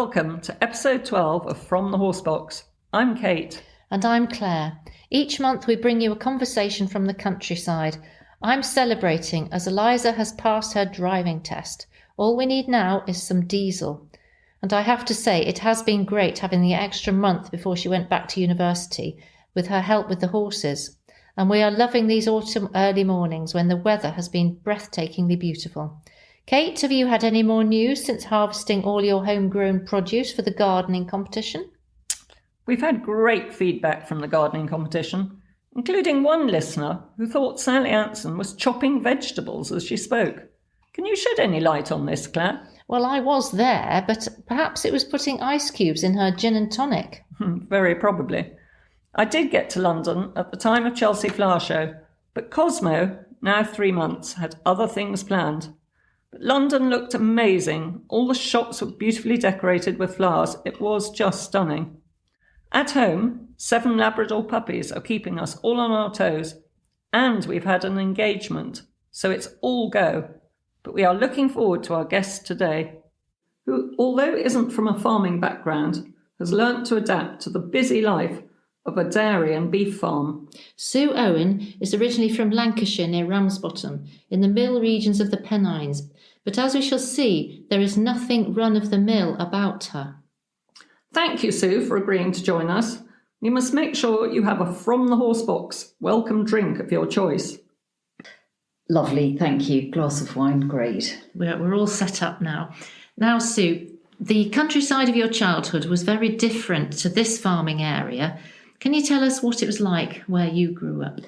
Welcome to episode 12 of From the Horsebox. I'm Kate. And I'm Claire. Each month we bring you a conversation from the countryside. I'm celebrating as Eliza has passed her driving test. All we need now is some diesel. And I have to say, it has been great having the extra month before she went back to university with her help with the horses. And we are loving these autumn early mornings when the weather has been breathtakingly beautiful. Kate, have you had any more news since harvesting all your homegrown produce for the gardening competition? We've had great feedback from the gardening competition, including one listener who thought Sally Anson was chopping vegetables as she spoke. Can you shed any light on this, Claire? Well, I was there, but perhaps it was putting ice cubes in her gin and tonic. Very probably. I did get to London at the time of Chelsea Flower Show, but Cosmo, now 3 months, had other things planned. But London looked amazing. All the shops were beautifully decorated with flowers. It was just stunning. At home, 7 Labrador puppies are keeping us all on our toes. And we've had an engagement, so it's all go. But we are looking forward to our guest today, who, although isn't from a farming background, has learnt to adapt to the busy life of a dairy and beef farm. Sue Owen is originally from Lancashire near Ramsbottom, in the mill regions of the Pennines. But as we shall see, there is nothing run-of-the-mill about her. Thank you, Sue, for agreeing to join us. You must make sure you have a From the Horsebox welcome drink of your choice. Lovely, thank you. Glass of wine, great. We're all set up now. Now, Sue, the countryside of your childhood was very different to this farming area. Can you tell us what it was like where you grew up?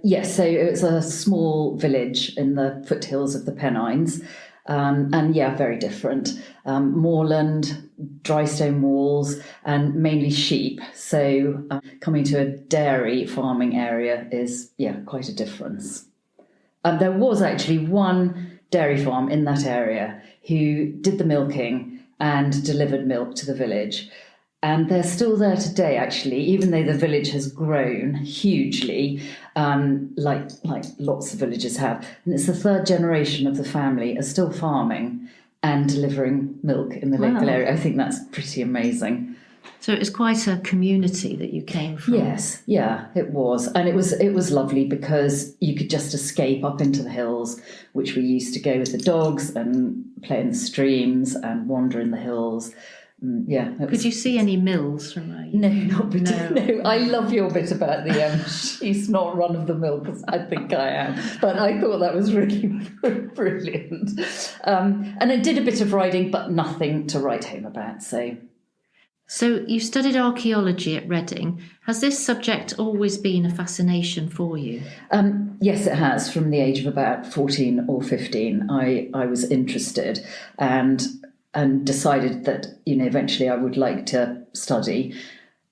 Yes, so it was a small village in the foothills of the Pennines. And yeah, very different. Moorland, dry stone walls, and mainly sheep. So coming to a dairy farming area is, quite a difference. There was actually one dairy farm in that area who did the milking and delivered milk to the village. And they're still there today, actually, even though the village has grown hugely, like lots of villages have. And it's the 3rd generation of the family are still farming and delivering milk in the local area. I think that's pretty amazing. So it was quite a community that you came from. Yes, yeah, it was. And it was lovely because you could just escape up into the hills, which we used to go with the dogs and play in the streams and wander in the hills. Could you see any mills from where you... No, not particularly. No. I love your bit about the she's not run of the mill, because I think I am. But I thought that was really brilliant. And I did a bit of riding, but nothing to write home about. So you studied archaeology at Reading. Has this subject always been a fascination for you? Yes, it has. From the age of about 14 or 15, I was interested and decided that, eventually I would like to study.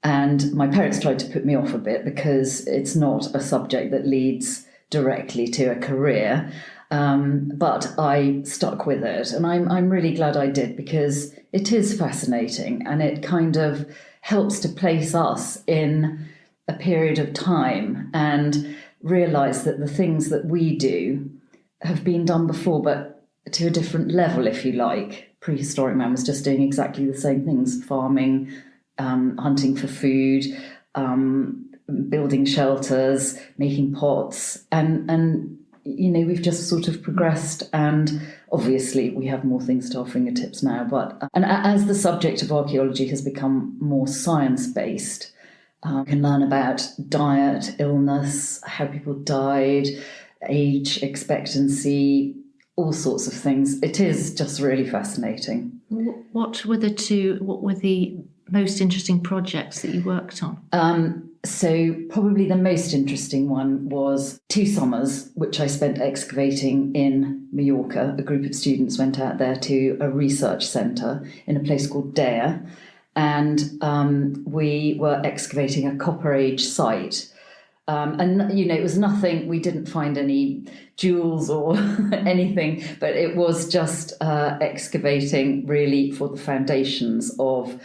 And my parents tried to put me off a bit because it's not a subject that leads directly to a career. But I stuck with it, and I'm really glad I did, because it is fascinating and it kind of helps to place us in a period of time and realise that the things that we do have been done before, but to a different level, if you like. Prehistoric man was just doing exactly the same things: farming, hunting for food, building shelters, making pots, and we've just sort of progressed, and obviously we have more things to our fingertips now. But and as the subject of archaeology has become more science-based, you can learn about diet, illness, how people died, age expectancy, all sorts of things. It is just really fascinating. What were the most interesting projects that you worked on? So probably the most interesting one was 2 summers, which I spent excavating in Mallorca. A group of students went out there to a research centre in a place called Dare, and we were excavating a Copper Age site. It was nothing, we didn't find any jewels or anything, but it was just excavating really for the foundations of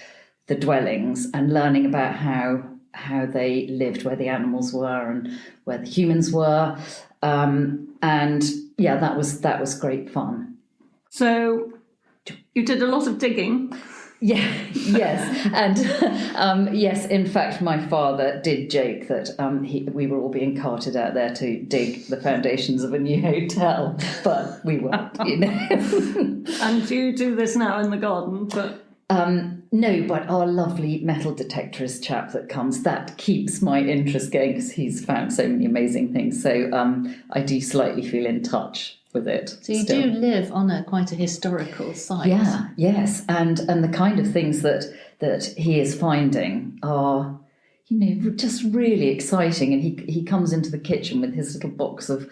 the dwellings and learning about how they lived, where the animals were and where the humans were. That was great fun. So you did a lot of digging. Yeah, yes. And yes, in fact, my father did joke that we were all being carted out there to dig the foundations of a new hotel, but we weren't, And do you do this now in the garden? But no, but our lovely metal detectorist chap that comes, that keeps my interest going because he's found so many amazing things. So I do slightly feel in touch with it. So you do live on quite a historical site. Yeah, yes, and the kind of things that he is finding are, just really exciting. And he comes into the kitchen with his little box of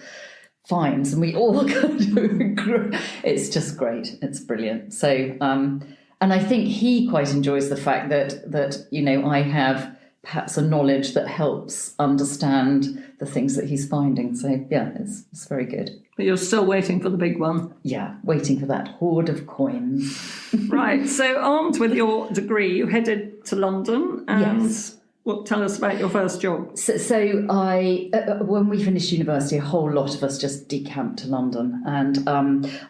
finds, and we all kind of it's just great. It's brilliant. So and I think he quite enjoys the fact that I have perhaps a knowledge that helps understand the things that he's finding. So yeah, it's very good. But you're still waiting for the big one. Yeah, waiting for that hoard of coins. Right, so armed with your degree, you headed to London and Yes. tell us about your first job. So I, when we finished university, a whole lot of us just decamped to London, and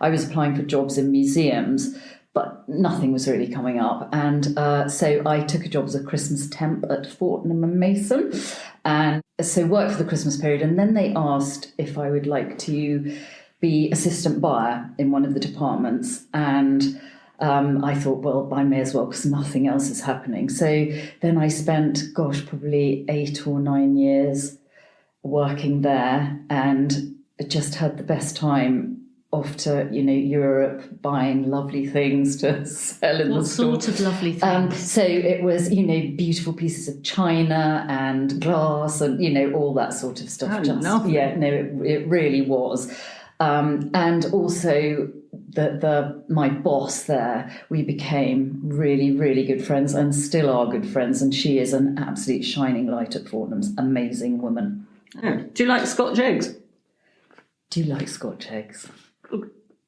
I was applying for jobs in museums, but nothing was really coming up. And so I took a job as a Christmas temp at Fortnum and Mason, and so worked for the Christmas period. And then they asked if I would like to be assistant buyer in one of the departments. And I thought, well, I may as well because nothing else is happening. So then I spent, probably 8 or 9 years working there, and just had the best time off to Europe, buying lovely things to sell in the store. What sort of lovely things? So it was beautiful pieces of china and glass and all that sort of stuff. Lovely. Yeah, no, it really was. And also my boss there, we became really, really good friends and still are good friends. And she is an absolute shining light at Fortnum's. Amazing woman. Oh. Do you like Scotch eggs? Do you like Scotch eggs?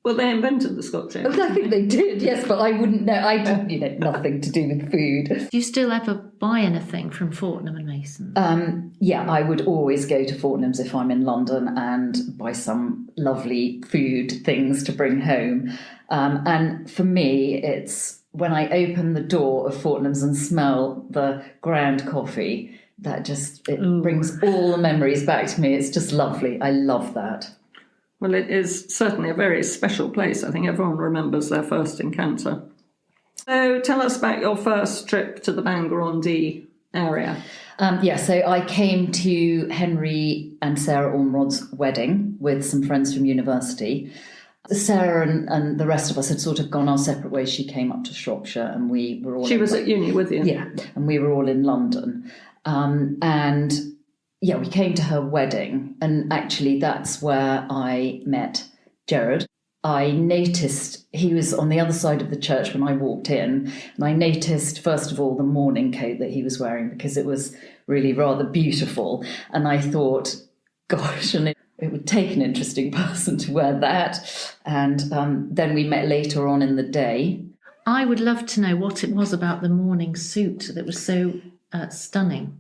Well, they invented the Scotch egg. Oh, I think they did, yes, but I wouldn't know. I did, nothing to do with food. Do you still ever buy anything from Fortnum and Mason? Yeah, I would always go to Fortnum's if I'm in London and buy some lovely food things to bring home. And for me, it's when I open the door of Fortnum's and smell the ground coffee, that brings all the memories back to me. It's just lovely. I love that. Well, it is certainly a very special place. I think everyone remembers their first encounter. So tell us about your first trip to the Bangor-on-Dee area. So I came to Henry and Sarah Ormrod's wedding with some friends from university. Sarah and the rest of us had sort of gone our separate ways. She came up to Shropshire and we were all... She was at uni with you? Yeah, and we were all in London. We came to her wedding, and actually that's where I met Gerard. I noticed he was on the other side of the church when I walked in, and I noticed, first of all, the mourning coat that he was wearing because it was really rather beautiful. And I thought, gosh, and it would take an interesting person to wear that. And then we met later on in the day. I would love to know what it was about the mourning suit that was so stunning.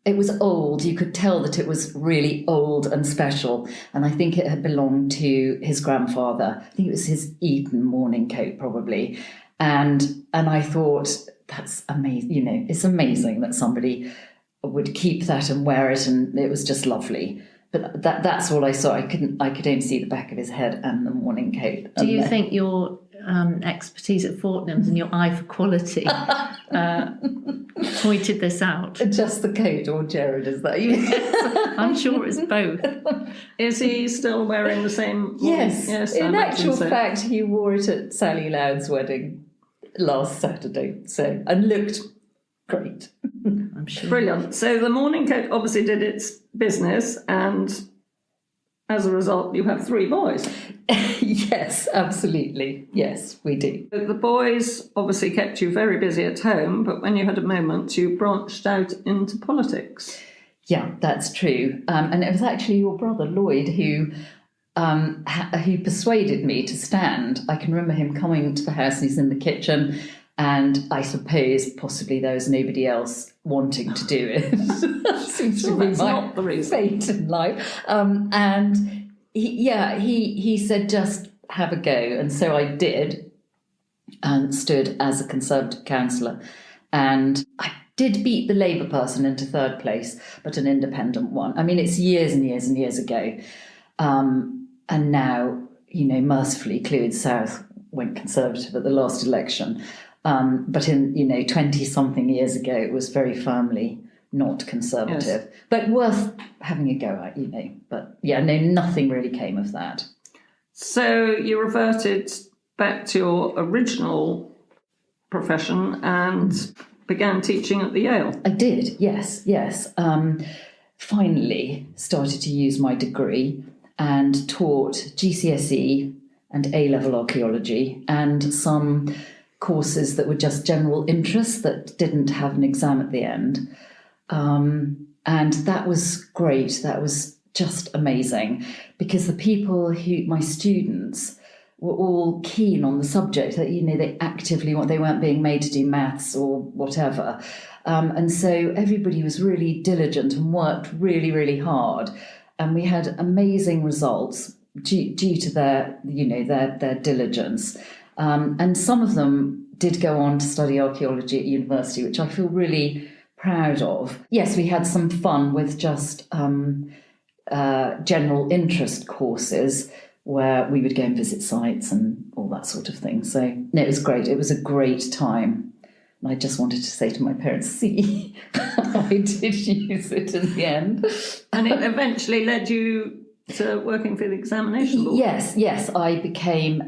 It was old. You could tell that it was really old and special. And I think it had belonged to his grandfather. I think it was his Eton mourning coat, probably. And I thought, that's amazing. It's amazing that somebody would keep that and wear it. And it was just lovely. But that's all I saw. I could only see the back of his head and the mourning coat. Do you think your expertise at Fortnum's and your eye for quality pointed this out? Just the coat, or Gerard, is that you? Yes, I'm sure it's both. Is he still wearing the same? Yes. In actual so. fact, he wore it at Sally Loud's wedding last Saturday, and looked great. I'm sure. Brilliant. So the mourning coat obviously did its business, and as a result, you have 3 boys. Yes, absolutely. Yes, we do. The boys obviously kept you very busy at home, but when you had a moment, you branched out into politics. Yeah, that's true. And it was actually your brother, Lloyd, who persuaded me to stand. I can remember him coming to the house and he's in the kitchen, and I suppose possibly there was nobody else wanting to do it. Seems to be my fate in life. And he said, just have a go. And so I did. and stood as a Conservative councillor. And I did beat the Labour person into third place, but an independent one. I mean, it's years and years and years ago. And now, mercifully, Clwyd South went Conservative at the last election. But in, 20-something years ago, it was very firmly not Conservative. Yes. But worth having a go at, But yeah, no, nothing really came of that. So you reverted back to your original profession and began teaching at the Yale. I did, yes. Finally started to use my degree and taught GCSE and A-level archaeology and some courses that were just general interest that didn't have an exam at the end. And that was great. That was just amazing because the people my students were all keen on the subject, that, they actively they weren't being made to do maths or whatever. And so everybody was really diligent and worked really, really hard. And we had amazing results due to their diligence. And some of them did go on to study archaeology at university, which I feel really proud of. Yes, we had some fun with just general interest courses where we would go and visit sites and all that sort of thing. So, no, it was great. It was a great time. And I just wanted to say to my parents, see, I did use it in the end. And it eventually led you to working for the examination board? Yes. I became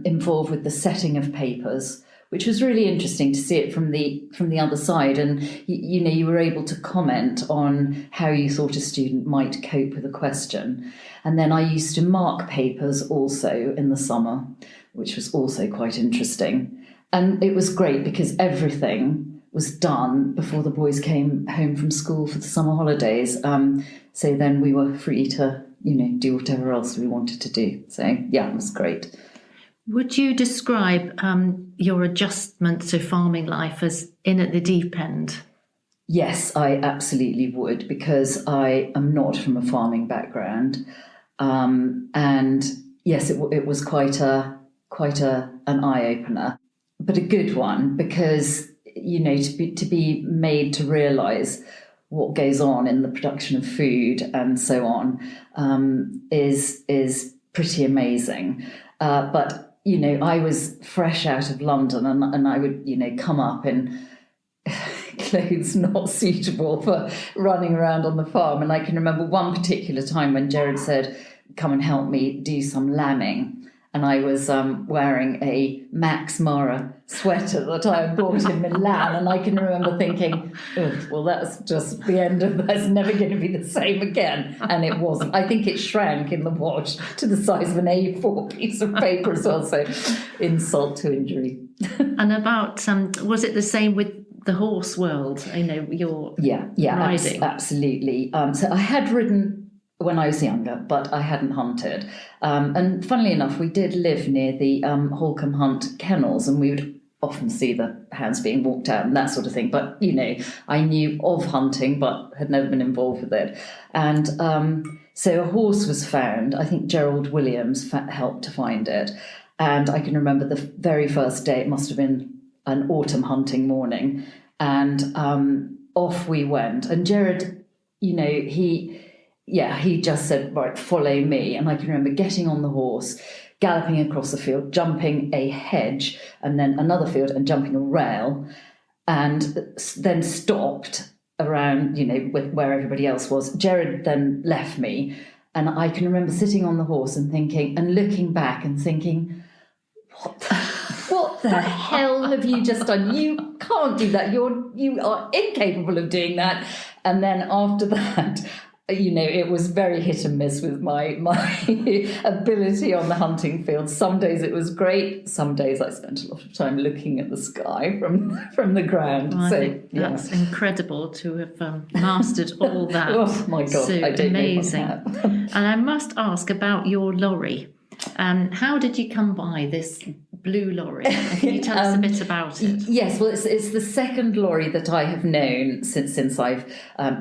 involved with the setting of papers, which was really interesting to see it from the other side. And, you were able to comment on how you thought a student might cope with a question. And then I used to mark papers also in the summer, which was also quite interesting. And it was great because everything was done before the boys came home from school for the summer holidays. So then we were free to, do whatever else we wanted to do. So, yeah, it was great. Would you describe your adjustment to farming life as in at the deep end? Yes, I absolutely would, because I am not from a farming background. And yes, it was quite an eye-opener, but a good one, because, to be made to realise what goes on in the production of food and so on is pretty amazing. But I was fresh out of London and I would, come up in clothes not suitable for running around on the farm. And I can remember one particular time when Gerard said, come and help me do some lambing. And I was wearing a Max Mara sweater that I had bought in Milan. And I can remember thinking, well, that's just the end of that's never going to be the same again. And it wasn't. I think it shrank in the wash to the size of an A4 piece of paper as well. So insult to injury. And about, was it the same with the horse world? Your riding? Absolutely. So I had ridden when I was younger, but I hadn't hunted. And funnily enough, we did live near the Holcombe Hunt kennels, and we would often see the hounds being walked out and that sort of thing. But, I knew of hunting, but had never been involved with it. And so a horse was found. I think Gerald Williams helped to find it. And I can remember the very first day, it must have been an autumn hunting morning. And off we went. And Gerard, he just said, right, follow me. And I can remember getting on the horse, galloping across the field, jumping a hedge, and then another field and jumping a rail, and then stopped around, where everybody else was. Gerard then left me. And I can remember sitting on the horse and thinking, and looking back and thinking, what the hell have you just done? You can't do that. You are incapable of doing that. And then after that, it was very hit and miss with my ability on the hunting field. Some days it was great. Some days I spent a lot of time looking at the sky from the ground. Well, I think that's incredible to have mastered all that. Oh my God, so I don't amazing. know what And I must ask about your lorry. How did you come by this blue lorry. Can you tell us a bit about it? Yes, well, it's the second lorry that I have known since I've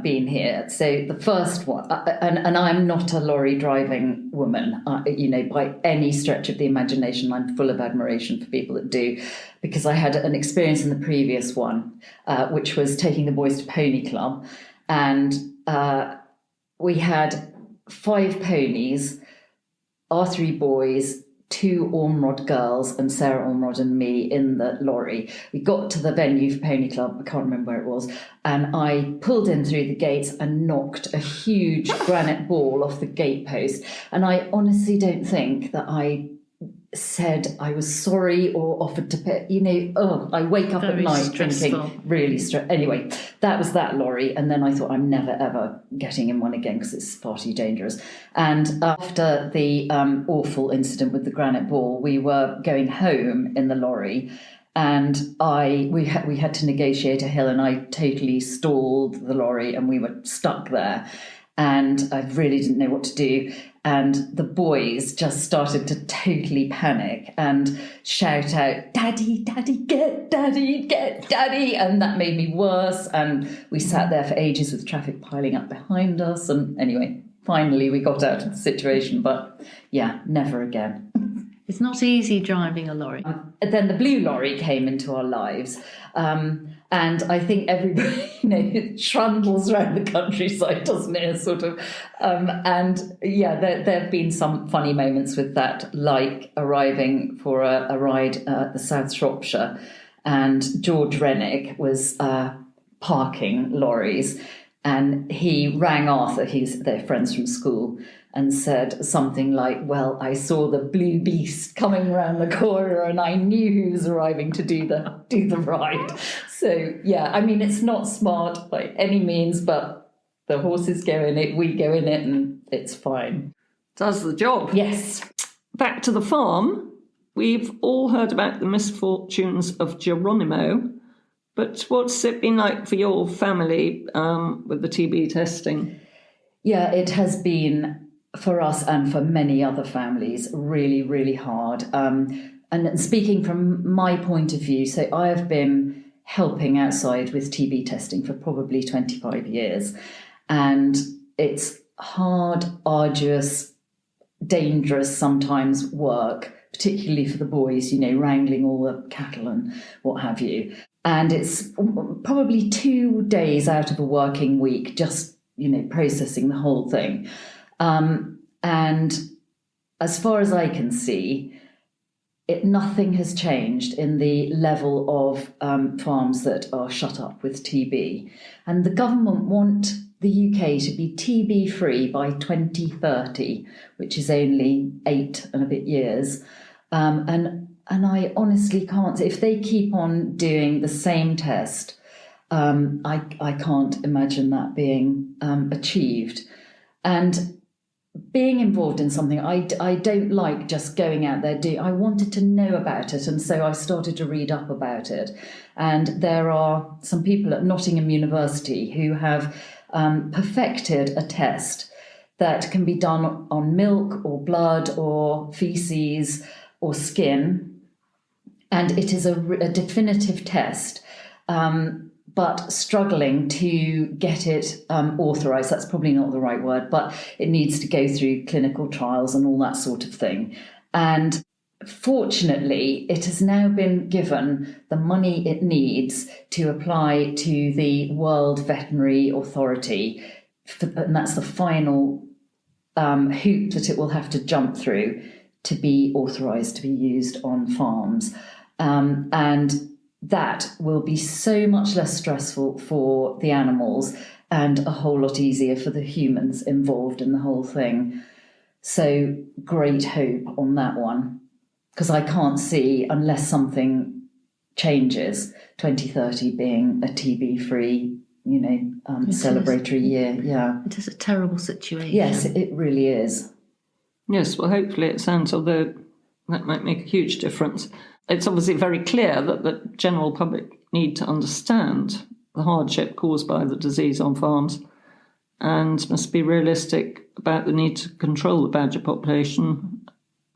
been here. So the first one, and I'm not a lorry driving woman, by any stretch of the imagination. I'm full of admiration for people that do, because I had an experience in the previous one, which was taking the boys to Pony Club, and we had 5 ponies, our 3 boys, 2 Ormrod girls, and Sarah Ormrod and me in the lorry. We got to the venue for Pony Club, I can't remember where it was, and I pulled in through the gates and knocked a huge granite ball off the gate post. And I honestly don't think that I said I was sorry or offered to pay. I wake up Very at night stressful. thinking really stressed. Anyway, that was that lorry, and then I thought I'm never ever getting in one again because it's far too dangerous. And after the awful incident with the granite ball, we were going home in the lorry, and we had to negotiate a hill, and I totally stalled the lorry, and we were stuck there. And I really didn't know what to do. And the boys just started to totally panic and shout out, "Daddy, Daddy, get Daddy, get Daddy." And that made me worse. And we sat there for ages with traffic piling up behind us. And anyway, finally we got out of the situation. But yeah, never again. It's not easy driving a lorry. Then the blue lorry came into our lives. And I think everybody, trundles around the countryside, doesn't it? Sort of. And yeah, there have been some funny moments with that, like arriving for a ride at the South Shropshire, and George Rennick was parking lorries, and he rang Arthur, they're friends from school, and said something like, "Well, I saw the blue beast coming round the corner and I knew who was arriving to do the ride." So, yeah, I mean, it's not smart by any means, but the horses go in it, we go in it, and it's fine. Does the job. Yes. Back to the farm. We've all heard about the misfortunes of Geronimo, but what's it been like for your family with the TB testing? Yeah, it has been, for us and for many other families, really, really hard. And speaking from my point of view, so I have been helping outside with TB testing for probably 25 years. And it's hard, arduous, dangerous sometimes work, particularly for the boys, wrangling all the cattle and what have you. And it's probably 2 days out of a working week, just, processing the whole thing. And as far as I can see, nothing has changed in the level of farms that are shut up with TB. And the government want the UK to be TB free by 2030, which is only 8 and a bit years. And I honestly can't, if they keep on doing the same test, I can't imagine that being achieved. And being involved in something, I don't like just going out there. I wanted to know about it, and so I started to read up about it. And there are some people at Nottingham University who have perfected a test that can be done on milk or blood or feces or skin. And it is a definitive test, but struggling to get it authorised. That's probably not the right word, but it needs to go through clinical trials and all that sort of thing. And fortunately, it has now been given the money it needs to apply to the World Veterinary Authority, and that's the final hoop that it will have to jump through to be authorised to be used on farms. And that will be so much less stressful for the animals and a whole lot easier for the humans involved in the whole thing. So great hope on that one, because I can't see, unless something changes, 2030 being a TB-free, celebratory year. Yeah. It is a terrible situation. Yes, it really is. Yes, well, hopefully it sounds, although that might make a huge difference. It's obviously very clear that the general public need to understand the hardship caused by the disease on farms and must be realistic about the need to control the badger population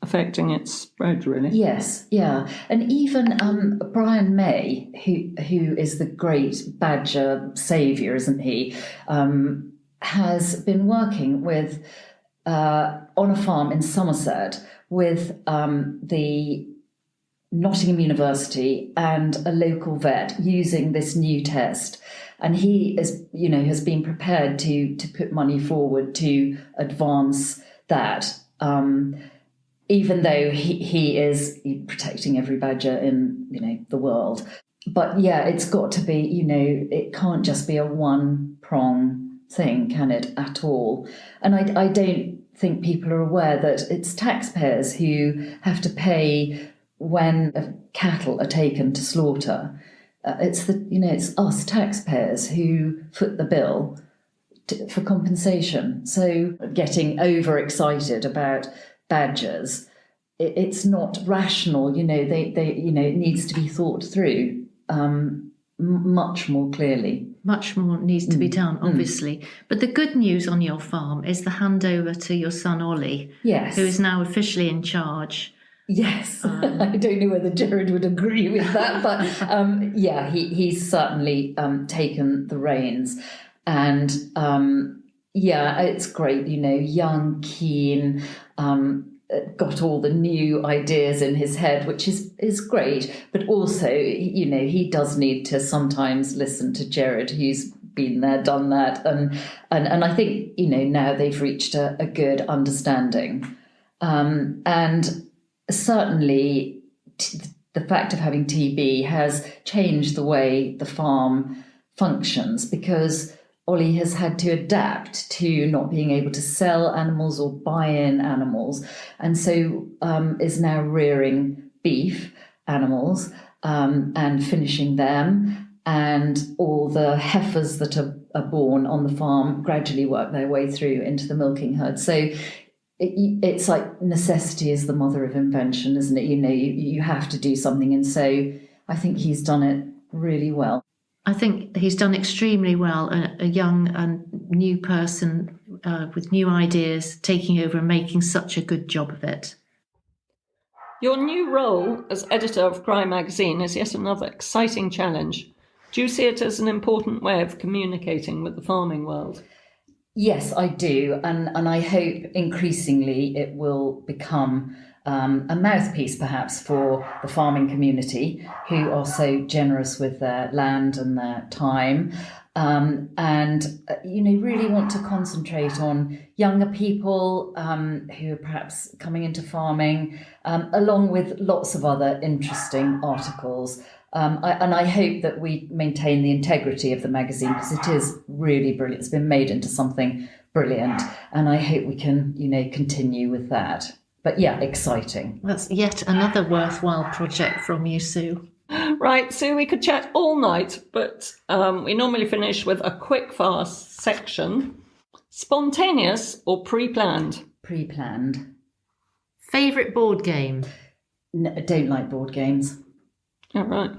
affecting its spread, really. Yes, yeah. And even Brian May, who is the great badger saviour, isn't he, has been working with on a farm in Somerset with the Nottingham University and a local vet using this new test. And he is, has been prepared to put money forward to advance that, even though he is protecting every badger in, the world. But yeah, it's got to be, it can't just be a one-prong thing, can it, at all? And I don't think people are aware that it's taxpayers who have to pay when cattle are taken to slaughter. It's us taxpayers who foot the bill for compensation. So getting overexcited about badgers, it's not rational. It needs to be thought through much more clearly. Much more needs to be done, obviously. But the good news on your farm is the handover to your son Ollie, yes, who is now officially in charge. Yes, I don't know whether Jared would agree with that, but he's certainly taken the reins. And it's great, young, keen, got all the new ideas in his head, which is great. But also, he does need to sometimes listen to Jared, who's been there, done that. And I think, now they've reached a good understanding. And certainly the fact of having TB has changed the way the farm functions, because Ollie has had to adapt to not being able to sell animals or buy in animals, and so is now rearing beef animals and finishing them, and all the heifers that are born on the farm gradually work their way through into the milking herd. So it's like necessity is the mother of invention, isn't it? You have to do something, and so I think he's done it really well. I think he's done extremely well, a young and new person with new ideas taking over and making such a good job of it. Your new role as editor of Cry magazine is yet another exciting challenge. Do you see it as an important way of communicating with the farming world? Yes, I do. And I hope increasingly it will become a mouthpiece perhaps for the farming community, who are so generous with their land and their time, and really want to concentrate on younger people who are perhaps coming into farming, along with lots of other interesting articles. And I hope that we maintain the integrity of the magazine, because it is really brilliant. It's been made into something brilliant, and I hope we can, continue with that. But yeah, exciting. That's yet another worthwhile project from you, Sue. Right, Sue, we could chat all night, but we normally finish with a quick fast section. Spontaneous or pre-planned? Pre-planned. Favourite board game? No, I don't like board games. All right.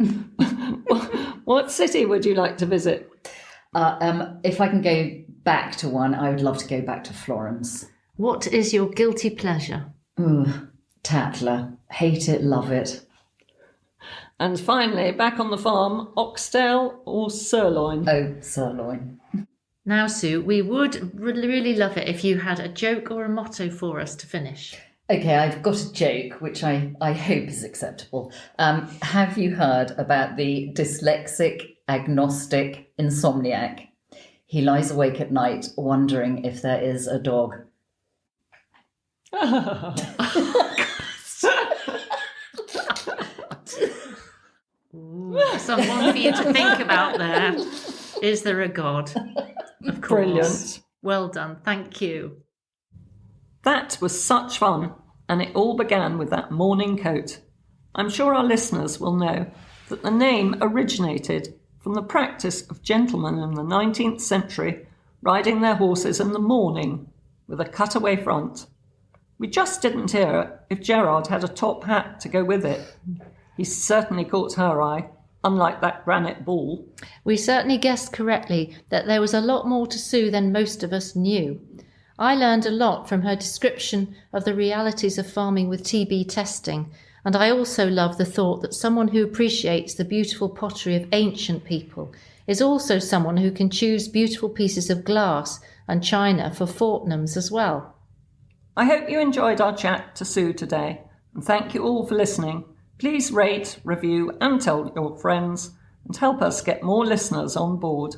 What city would you like to visit? If I can go back to one, I would love to go back to Florence. What is your guilty pleasure? Tatler. Hate it, love it. And finally, back on the farm, oxtail or sirloin? Oh, sirloin. Now, Sue, we would really love it if you had a joke or a motto for us to finish. Okay, I've got a joke, which I hope is acceptable. Have you heard about the dyslexic, agnostic insomniac? He lies awake at night wondering if there is a dog. Someone for you to think about there. Is there a God? Of course. Brilliant. Well done. Thank you. That was such fun, and it all began with that morning coat. I'm sure our listeners will know that the name originated from the practice of gentlemen in the 19th century riding their horses in the morning with a cutaway front. We just didn't hear if Gerard had a top hat to go with it. He certainly caught her eye, unlike that granite ball. We certainly guessed correctly that there was a lot more to Sue than most of us knew. I learned a lot from her description of the realities of farming with TB testing, and I also love the thought that someone who appreciates the beautiful pottery of ancient people is also someone who can choose beautiful pieces of glass and china for Fortnums as well. I hope you enjoyed our chat to Sue today, and thank you all for listening. Please rate, review and tell your friends, and help us get more listeners on board.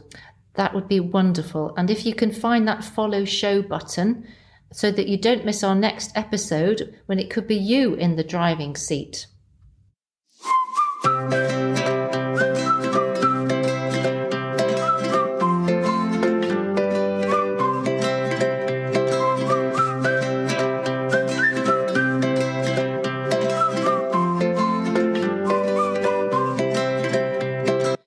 That would be wonderful. And if you can find that follow show button so that you don't miss our next episode when it could be you in the driving seat.